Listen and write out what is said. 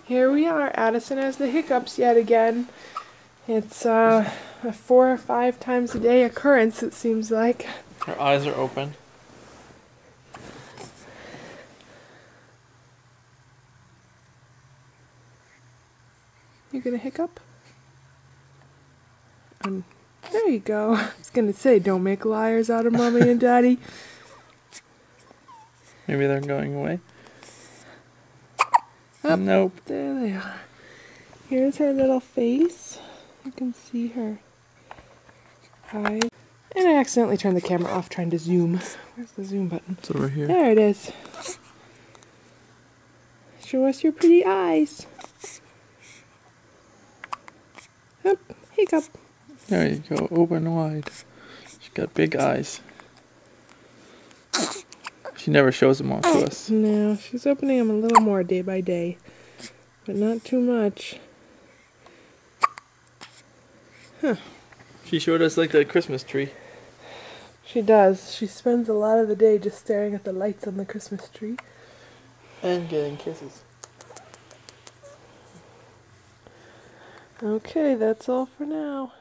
Here we are. Addison has the hiccups yet again. It's a 4 or 5 times a day occurrence, it seems like. Her eyes are open. You gonna hiccup? There you go. I was gonna say, don't make liars out of Mommy and Daddy. Maybe they're going away. Oh, nope. There they are. Here's her little face. You can see her eyes. And I accidentally turned the camera off trying to zoom. Where's the zoom button? It's over here. There it is. Show us your pretty eyes. Up, hiccup. There you go, open wide. She's got big eyes. She never shows them all to us. No, she's opening them a little more day by day, but not too much. Huh. She showed us like the Christmas tree. She does. She spends a lot of the day just staring at the lights on the Christmas tree. And getting kisses. Okay, that's all for now.